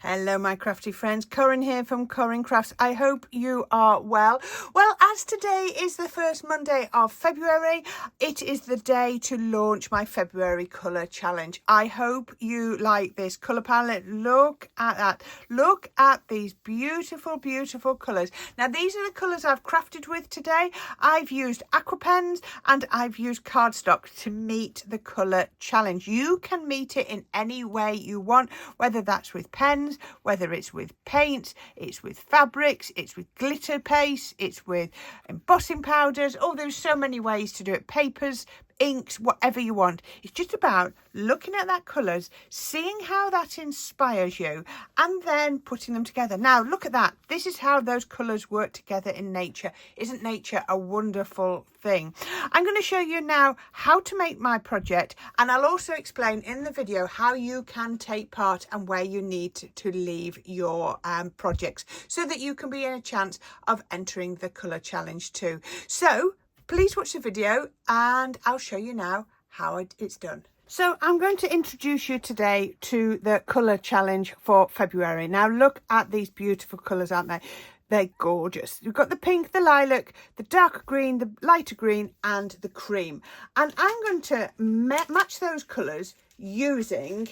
Hello my crafty friends, Corrine here from Corrine Crafts. I hope you are well. Well, as today is the first Monday of February, it is the day to launch my February colour challenge. I hope you like this colour palette. Look at that. Look at these beautiful, beautiful colours. Now these are the colours I've crafted with today. I've used aqua pens and I've used cardstock to meet the colour challenge. You can meet it in any way you want, whether that's with pens, whether it's with paints, it's with fabrics, it's with glitter paste, it's with embossing powders. Oh, there's so many ways to do it. Papers, inks, whatever you want. It's just about looking at that colours, seeing how that inspires you, and then putting them together. Now look at that. This is how those colours work together in nature. Isn't nature a wonderful thing? I'm going to show you now how to make my project, and I'll also explain in the video how you can take part and where you need to leave your projects so that you can be in a chance of entering the colour challenge too. So please watch the video and I'll show you now how it's done. So I'm going to introduce you today to the colour challenge for February. Now look at these beautiful colours, aren't they? They're gorgeous. You've got the pink, the lilac, the darker green, the lighter green and the cream. And I'm going to match those colours using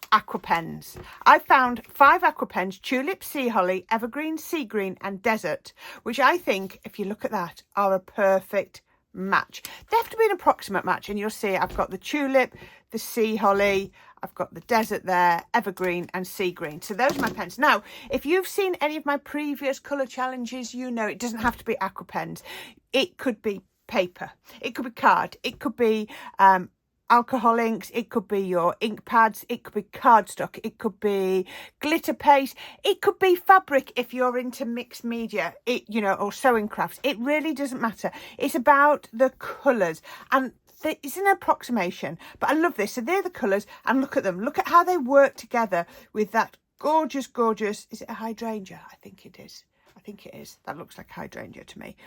aqua pens. I found 5 aqua pens: tulip, sea holly, evergreen, sea green and desert, which I think, if you look at that, are a perfect match. They have to be an approximate match, and you'll see I've got the tulip, the sea holly, I've got the desert there, evergreen and sea green. So those are my pens. Now, if you've seen any of my previous colour challenges, you know it doesn't have to be aqua pens. It could be paper, it could be card, it could be alcohol inks, it could be your ink pads, it could be cardstock, it could be glitter paste, it could be fabric if you're into mixed media, or sewing crafts. It really doesn't matter. It's about the colours, and it's an approximation, but I love this. So they're the colours, and look at them. Look at how they work together with that gorgeous, is it a hydrangea? I think it is. That looks like hydrangea to me.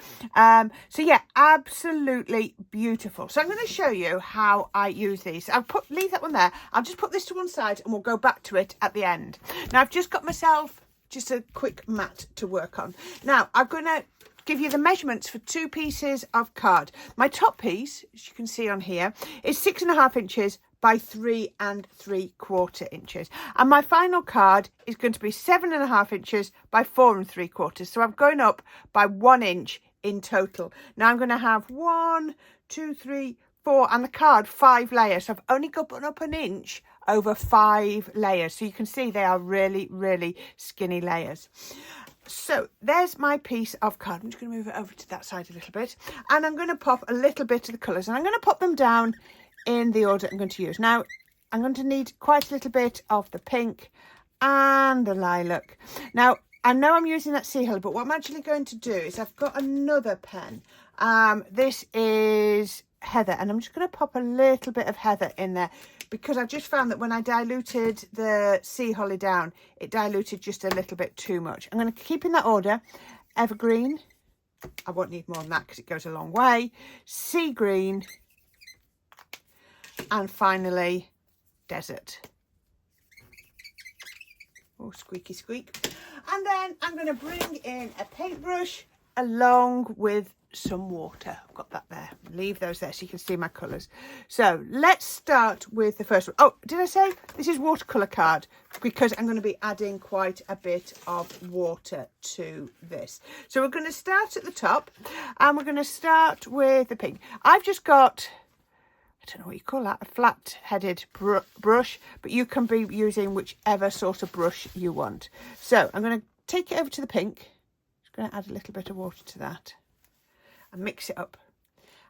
So yeah, absolutely beautiful. So I'm going to show you how I use these. Leave that one there. I'll just put this to one side and we'll go back to it at the end. Now I've just got myself just a quick mat to work on. Now I'm going to give you the measurements for 2 pieces of card. My top piece, as you can see on here, is 6.5 inches by 3 3/4 inches, and my final card is going to be 7.5 inches by 4 3/4. So I'm going up by 1 inch in total. Now I'm going to have 1, 2, 3, 4, and the card 5 layers. So I've only got up an inch over 5 layers. So you can see they are really, really skinny layers. So there's my piece of card. I'm just going to move it over to that side a little bit, and I'm going to pop a little bit of the colours, and I'm going to pop them down in the order I'm going to use. Now I'm going to need quite a little bit of the pink and the lilac. Now I know I'm using that sea holly, but what I'm actually going to do is I've got another pen. This is heather, and I'm just going to pop a little bit of heather in there because I've just found that when I diluted the sea holly down, it diluted just a little bit too much. I'm going to keep in that order. Evergreen, I won't need more than that because it goes a long way. Sea green, and finally desert. Oh, squeaky squeak. And then I'm going to bring in a paintbrush along with some water. I've got that there. Leave those there so you can see my colours. So let's start with the first one. Oh, did I say this is watercolour card? Because I'm going to be adding quite a bit of water to this. So we're going to start at the top, and we're going to start with the pink. I've just got, I don't know what you call that, a flat-headed brush, but you can be using whichever sort of brush you want. So I'm going to take it over to the pink. Just going to add a little bit of water to that and mix it up.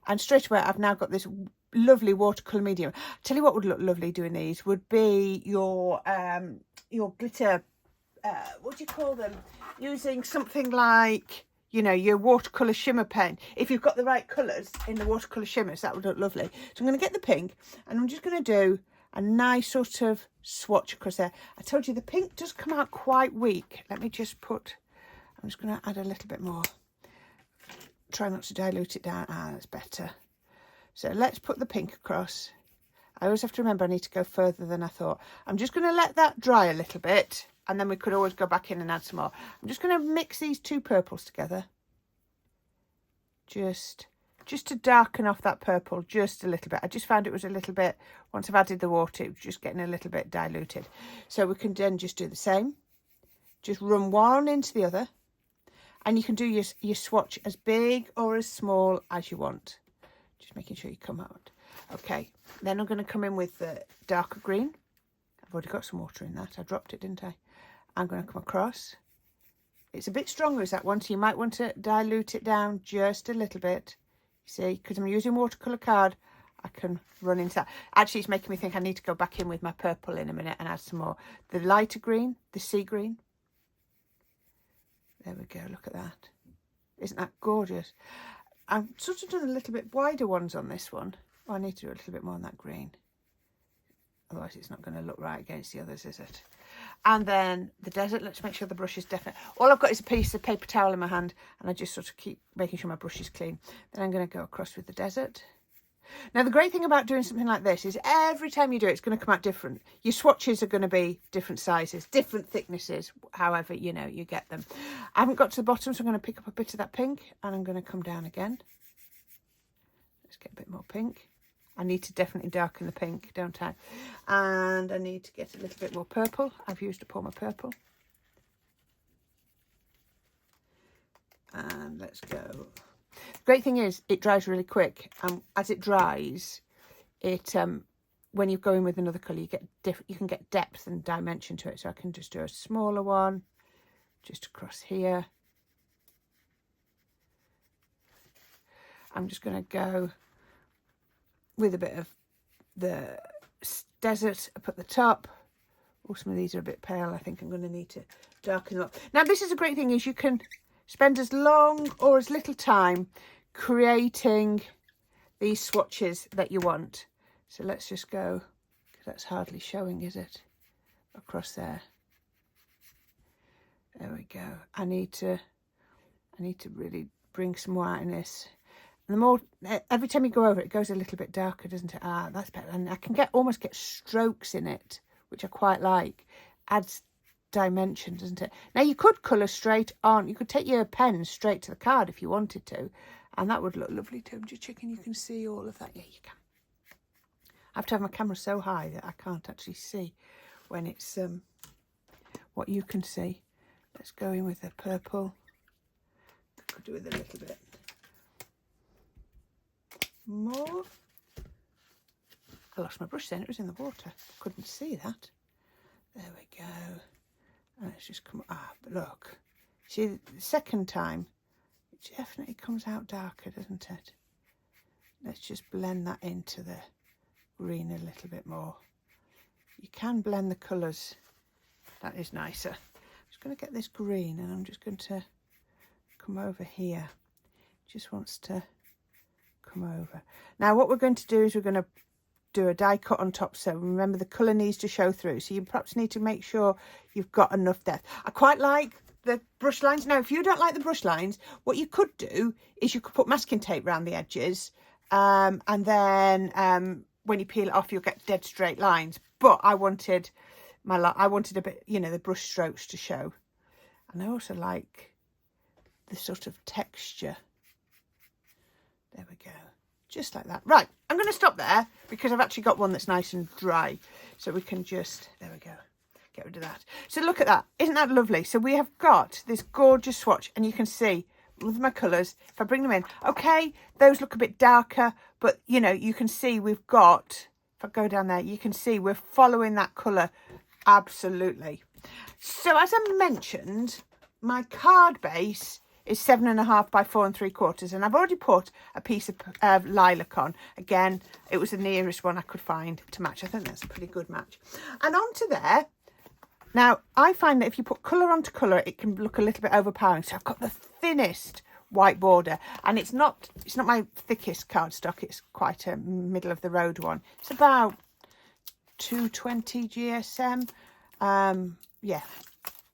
And straight away, I've now got this lovely watercolour medium. I'll tell you what would look lovely doing these would be your glitter, what do you call them? Using something like, your watercolour shimmer pen. If you've got the right colours in the watercolour shimmers, that would look lovely. So I'm going to get the pink, and I'm just going to do a nice sort of swatch across there. I told you the pink does come out quite weak. Let me just I'm just going to add a little bit more. Try not to dilute it down. That's better. So let's put the pink across. I always have to remember I need to go further than I thought. I'm just going to let that dry a little bit, and then we could always go back in and add some more. I'm just going to mix these two purples together. Just to darken off that purple just a little bit. I just found it was a little bit, once I've added the water, it was just getting a little bit diluted. So we can then just do the same. Just run one into the other. And you can do your swatch as big or as small as you want. Just making sure you come out. Okay, then I'm going to come in with the darker green. I've already got some water in that. I dropped it, didn't I? I'm going to come across. It's a bit stronger as that one, so you might want to dilute it down just a little bit. You see, because I'm using watercolour card, I can run into that. Actually, it's making me think I need to go back in with my purple in a minute and add some more. The lighter green, the sea green. There we go, look at that. Isn't that gorgeous? I've sort of done a little bit wider ones on this one. Oh, I need to do a little bit more on that green. Otherwise it's not going to look right against the others, is it? And then the desert, let's make sure the brush is definite. All I've got is a piece of paper towel in my hand, and I just sort of keep making sure my brush is clean. Then I'm going to go across with the desert. Now, the great thing about doing something like this is every time you do it, it's going to come out different. Your swatches are going to be different sizes, different thicknesses, however, you know, you get them. I haven't got to the bottom, so I'm going to pick up a bit of that pink, and I'm going to come down again. Let's get a bit more pink. I need to definitely darken the pink, don't I? And I need to get a little bit more purple. I've used up all my purple. And let's go. The great thing is it dries really quick. As it dries, it when you go in with another colour, you can get depth and dimension to it. So I can just do a smaller one, just across here. I'm just going to go with a bit of the desert up at the top. Oh, some of these are a bit pale. I think I'm going to need to darken them up. Now, this is a great thing, is you can spend as long or as little time creating these swatches that you want. So let's just go, because that's hardly showing, is it? Across there. There we go. I need to really bring some more out in this. And the more, every time you go over it, it goes a little bit darker, doesn't it? Ah, that's better. And I can almost get strokes in it, which I quite like. Adds dimension, doesn't it? Now, you could colour straight on. You could take your pen straight to the card if you wanted to, and that would look lovely too. I'm just checking you can see all of that. Yeah, you can. I have to have my camera so high that I can't actually see when it's what you can see. Let's go in with the purple. Could do with a little bit more. I lost my brush then, it was in the water. Couldn't see that. There we go. And let's just come, but look. See, the second time, it definitely comes out darker, doesn't it? Let's just blend that into the green a little bit more. You can blend the colours. That is nicer. I'm just going to get this green, and I'm just going to come over here. Just wants to come over. Now, what we're going to do is we're going to do a die cut on top, so remember the colour needs to show through, so you perhaps need to make sure you've got enough depth. I quite like the brush lines. Now, if you don't like the brush lines, what you could do is you could put masking tape around the edges, and then when you peel it off, you'll get dead straight lines. But I wanted a bit, you know, the brush strokes to show. And I also like the sort of texture. There we go. Just like that. Right, I'm going to stop there because I've actually got one that's nice and dry. So we can just, there we go, get rid of that. So look at that. Isn't that lovely? So we have got this gorgeous swatch, and you can see with my colours, if I bring them in, okay, those look a bit darker, but, you know, you can see we've got, if I go down there, you can see we're following that colour absolutely. So as I mentioned, my card base is 7.5 by 4 3/4, and I've already put a piece of lilac on. Again, it was the nearest one I could find to match. I think that's a pretty good match. And onto there, now I find that if you put colour onto colour, it can look a little bit overpowering. So I've got the thinnest white border, and it's not my thickest cardstock. It's quite a middle of the road one. It's about 220 GSM. Yeah.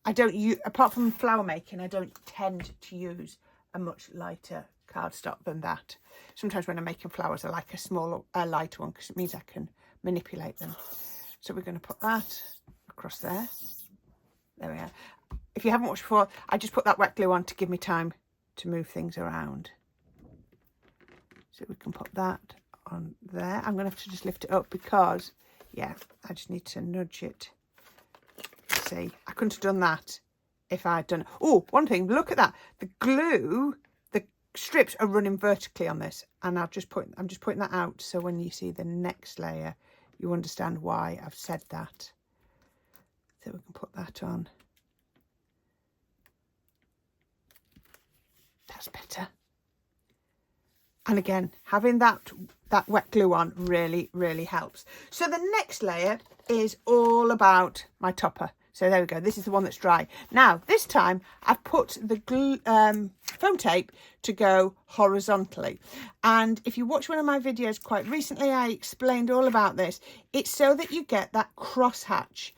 I don't use, apart from flower making, I don't tend to use a much lighter cardstock than that. Sometimes when I'm making flowers, I like a smaller, lighter one, because it means I can manipulate them. So we're going to put that across there. There we are. If you haven't watched before, I just put that wet glue on to give me time to move things around. So we can put that on there. I'm going to have to just lift it up because, yeah, I just need to nudge it. See, I couldn't have done that if I'd done... Oh, one thing, look at that. The glue, the strips are running vertically on this. And I'm just pointing that out so when you see the next layer, you understand why I've said that. So we can put that on. That's better. And again, having that wet glue on really, really helps. So the next layer is all about my topper. So there we go. This is the one that's dry. Now, this time I've put the glue, foam tape to go horizontally. And if you watch one of my videos quite recently, I explained all about this. It's so that you get that crosshatch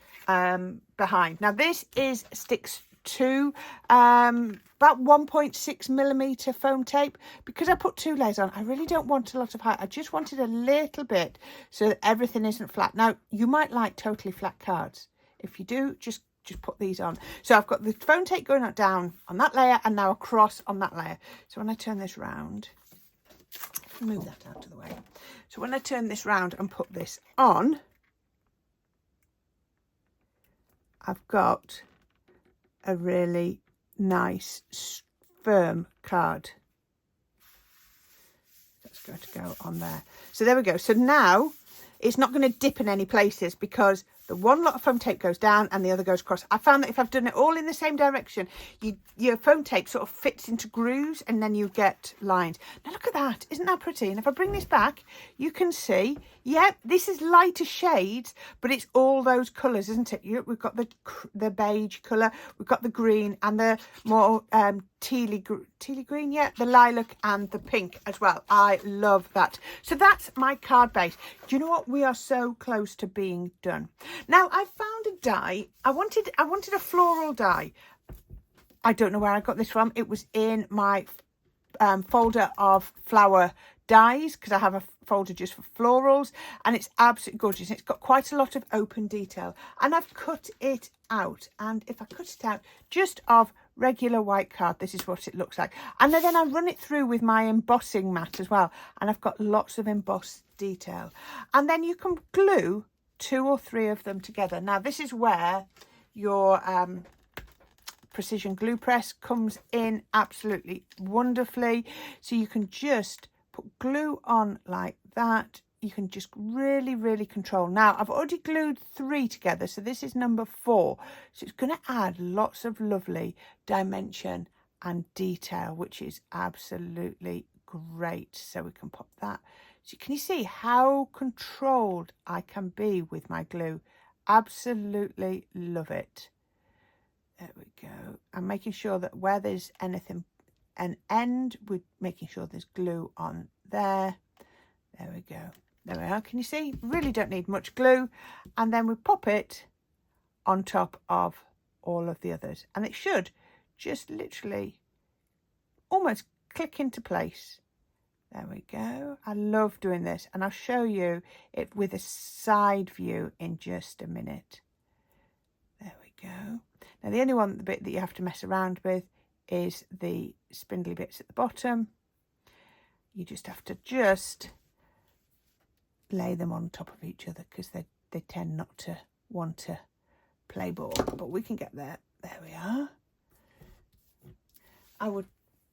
behind. Now, this sticks to about 1.6 millimeter foam tape. Because I put 2 layers on, I really don't want a lot of height. I just wanted a little bit so that everything isn't flat. Now, you might like totally flat cards. If you do, just put these on. So I've got the foam tape going down on that layer and now across on that layer. So when I turn this round, move that out of the way. So when I turn this round and put this on, I've got a really nice firm card. That's going to go on there. So there we go. So now it's not going to dip in any places because the one lot of foam tape goes down and the other goes across. I found that if I've done it all in the same direction, your foam tape sort of fits into grooves and then you get lines. Now look at that. Isn't that pretty? And if I bring this back, you can see, yeah, this is lighter shades, but it's all those colours, isn't it? We've got the beige colour, we've got the green and the more tealy green, yeah, the lilac and the pink as well. I love that. So that's my card base. Do you know what? We are so close to being done. Now I found a die. I wanted a floral die. I don't know where I got this from. It was in my folder of flower dies because I have a folder just for florals and it's absolutely gorgeous. It's got quite a lot of open detail and I've cut it out, and if I cut it out just of regular white card, this is what it looks like. And then I run it through with my embossing mat as well, and I've got lots of embossed detail. And then you can glue 2 or 3 of them together. Now this is where your precision glue press comes in absolutely wonderfully. So you can just put glue on like that. You can just really, really control. Now I've already glued 3 together, so this is number 4. So it's going to add lots of lovely dimension and detail, which is absolutely great. So we can pop that. So can you see how controlled I can be with my glue? Absolutely love it. There we go. I'm making sure that where there's anything, an end, we're making sure there's glue on there. There we go. There we are. Can you see? Really don't need much glue. And then we pop it on top of all of the others. And it should just literally almost click into place. There we go. I love doing this. And I'll show you it with a side view in just a minute. There we go. Now the only the bit that you have to mess around with is the spindly bits at the bottom. You just have to lay them on top of each other because they tend not to want to play ball, but we can get there. There we are. I would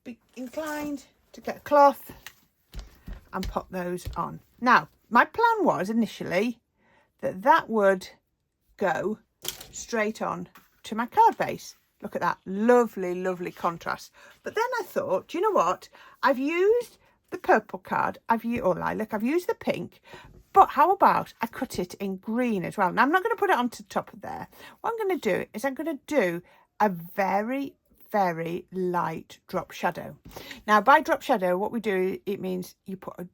be inclined to get a cloth and pop those on. Now my plan was initially that would go straight on to my card base. Look at that lovely, lovely contrast. But then I thought, do you know what? I've used the purple card, or lilac, I've used the pink, but how about I cut it in green as well? Now I'm not going to put it onto the top of there. What I'm going to do is I'm going to do a very, very light drop shadow. Now by drop shadow, what we do, it means you put a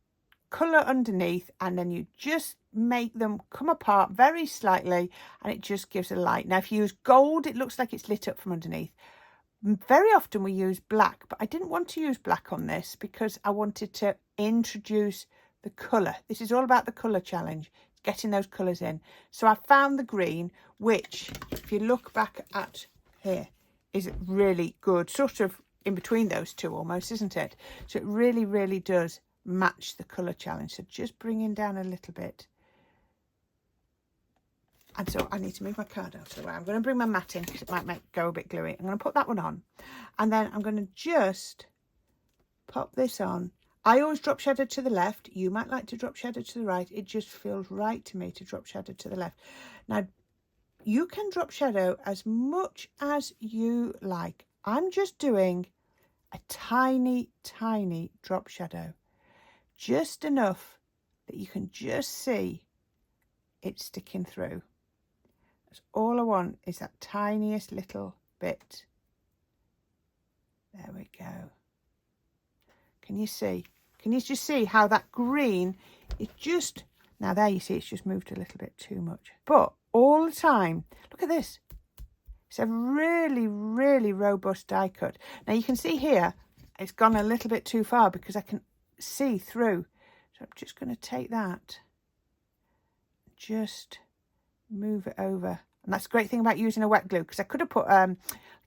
colour underneath and then you just make them come apart very slightly and it just gives a light. Now if you use gold, it looks like it's lit up from underneath. Very often we use black, but I didn't want to use black on this because I wanted to introduce the colour. This is all about the colour challenge. It's getting those colours in. So I found the green, which, if you look back at here, is really good, sort of in between those two almost, isn't it? So it really, really does match the colour challenge. So just bringing down a little bit. And so I need to move my card out of the way. I'm going to bring my mat in because it might go a bit gluey. I'm going to put that one on. And then I'm going to just pop this on. I always drop shadow to the left. You might like to drop shadow to the right. It just feels right to me to drop shadow to the left. Now, you can drop shadow as much as you like. I'm just doing a tiny, tiny drop shadow. Just enough that you can just see it sticking through. That's all I want, is that tiniest little bit. There we go. Can you see? Can you just see how that green is just... Now there you see it's just moved a little bit too much. But all the time, look at this. It's a really, really robust die cut. Now you can see here, it's gone a little bit too far because I can see through. So I'm just going to take that, just move it over. And that's the great thing about using a wet glue, because I could have put like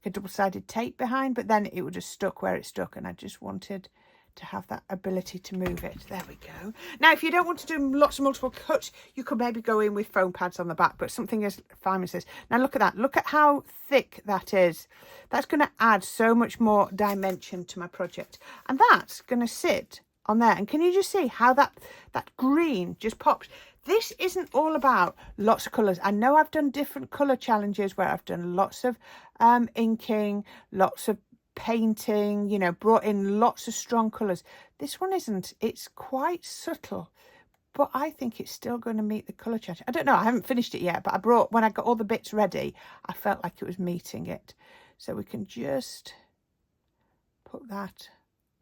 a double-sided tape behind, but then it would have stuck where it stuck, and I just wanted to have that ability to move it. There we go. Now, if you don't want to do lots of multiple cuts, you could maybe go in with foam pads on the back, but something as Fireman says. Now look at that. Look at how thick that is. That's going to add so much more dimension to my project, and that's going to sit on there. And can you just see how that green just pops? This isn't all about lots of colours. I know I've done different colour challenges where I've done lots of inking, lots of painting, you know, brought in lots of strong colours. This one isn't. It's quite subtle, but I think it's still going to meet the colour challenge. I don't know. I haven't finished it yet, but when I got all the bits ready, I felt like it was meeting it. So we can just put that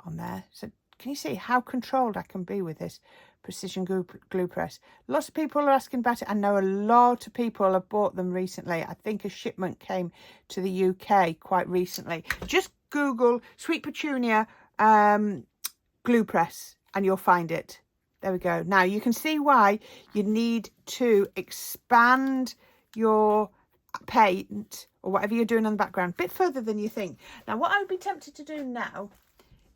on there. So can you see how controlled I can be with this precision glue press? Lots of people are asking about it. I know a lot of people have bought them recently. I think a shipment came to the UK quite recently. Just Google Sweet Petunia glue press and you'll find it. There we go. Now you can see why you need to expand your paint or whatever you're doing on the background a bit further than you think. Now what I would be tempted to do now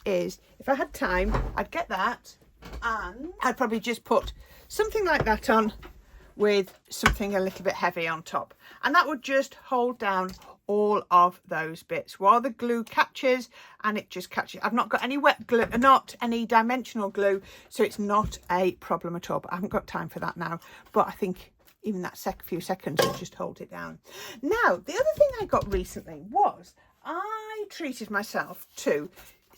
is, if I had time, I'd get that and I'd probably just put something like that on with something a little bit heavy on top, and that would just hold down all of those bits while the glue catches, and it just catches. I've not got any wet glue, not any dimensional glue, so it's not a problem at all, but I haven't got time for that now. But I think even that few seconds will just hold it down. Now, the other thing I got recently was I treated myself to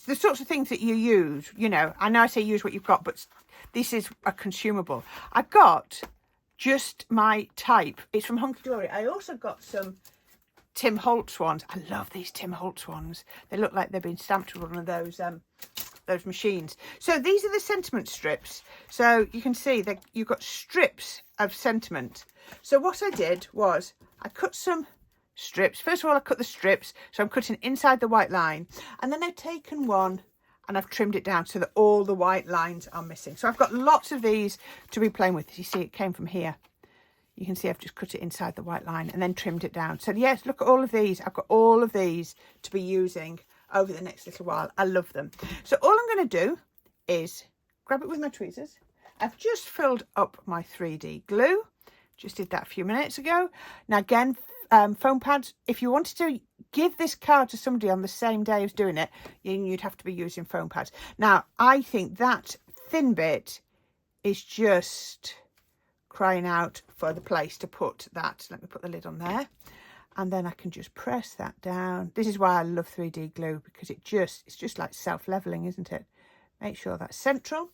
the sorts of things that you use. You know, I know I say use what you've got, but this is a consumable. I got just my type. It's from Hunky Dory. I also got some Tim Holtz ones. I love these Tim Holtz ones. They look like they've been stamped with one of those machines. So these are the sentiment strips. So you can see that you've got strips of sentiment. So what I did was I cut some strips. First of all, I cut the strips. So I'm cutting inside the white line. And then I've taken one and I've trimmed it down so that all the white lines are missing. So I've got lots of these to be playing with. You see, it came from here. You can see I've just cut it inside the white line and then trimmed it down. So yes, look at all of these. I've got all of these to be using over the next little while. I love them. So all I'm going to do is grab it with my tweezers. I've just filled up my 3D glue. Just did that a few minutes ago. Now again, foam pads, if you wanted to give this card to somebody on the same day as doing it, you'd have to be using foam pads. Now, I think that thin bit is just crying out for the place to put that. Let me put the lid on there. And then I can just press that down. This is why I love 3D glue, because it's just like self-leveling, isn't it? Make sure that's central.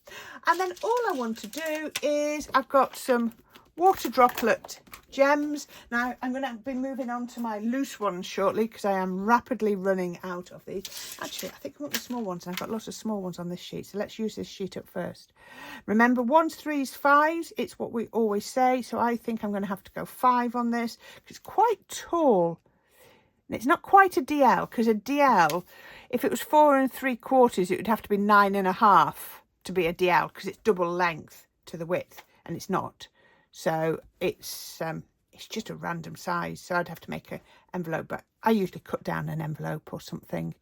And then all I want to do is, I've got some water droplet gems. Now I'm going to be moving on to my loose ones shortly because I am rapidly running out of these. Actually, I think I want the small ones, and I've got lots of small ones on this sheet, so let's use this sheet up first. Remember, 1s, 3s, 5s, it's what we always say, so I think I'm going to have to go 5 on this because it's quite tall. And it's not quite a DL, because a DL, if it was 4 3/4, it would have to be 9 1/2 to be a DL, because it's double length to the width, and it's not. So it's just a random size. So I'd have to make an envelope, but I usually cut down an envelope or something.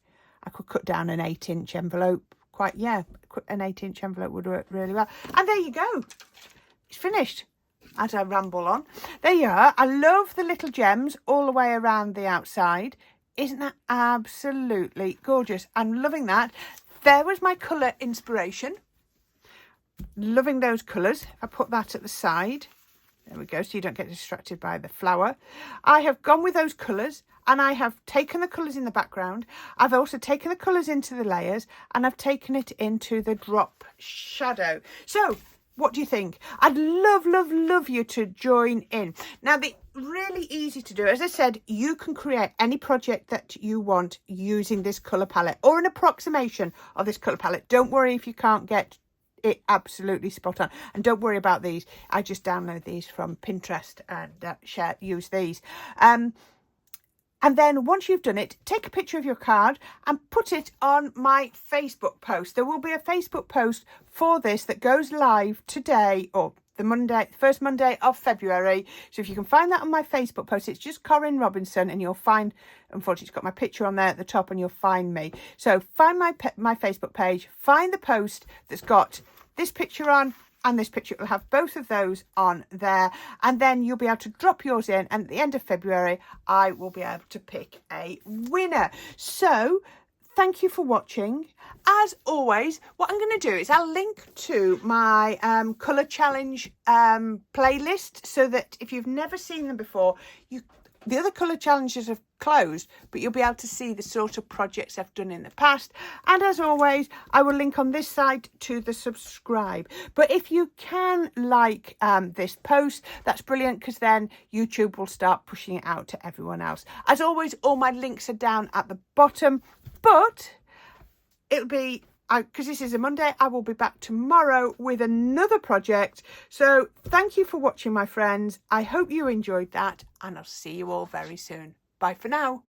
I could cut down an 8-inch envelope. An 8-inch envelope would work really well. And there you go. It's finished. As I ramble on. There you are. I love the little gems all the way around the outside. Isn't that absolutely gorgeous? I'm loving that. There was my colour inspiration. Loving those colours. I put that at the side. There we go, so you don't get distracted by the flower. I have gone with those colours, and I have taken the colours in the background. I've also taken the colours into the layers, and I've taken it into the drop shadow. So what do you think? I'd love you to join in. Now, the really easy to do, as I said, you can create any project that you want using this colour palette or an approximation of this colour palette. Don't worry if you can't get it absolutely spot on, and don't worry about these. I just download these from Pinterest and use these. And then once you've done it, take a picture of your card and put it on my Facebook post. There will be a Facebook post for this that goes live today, or the first Monday of February. So if you can find that on my Facebook post, it's just Corrine Robinson, and you'll find, unfortunately, it's got my picture on there at the top, and you'll find me. So find my Facebook page, find the post that's got this picture on and this picture. Will have both of those on there, and then you'll be able to drop yours in, and at the end of February I will be able to pick a winner. So thank you for watching. As always, what I'm going to do is I'll link to my colour challenge playlist, so that if you've never seen them before, the other colour challenges have closed, but you'll be able to see the sort of projects I've done in the past. And as always, I will link on this side to the subscribe. But if you can like this post, that's brilliant, because then YouTube will start pushing it out to everyone else. As always, all my links are down at the bottom, but it'll be, because this is a Monday, I will be back tomorrow with another project. So thank you for watching, my friends. I hope you enjoyed that, and I'll see you all very soon. Bye for now.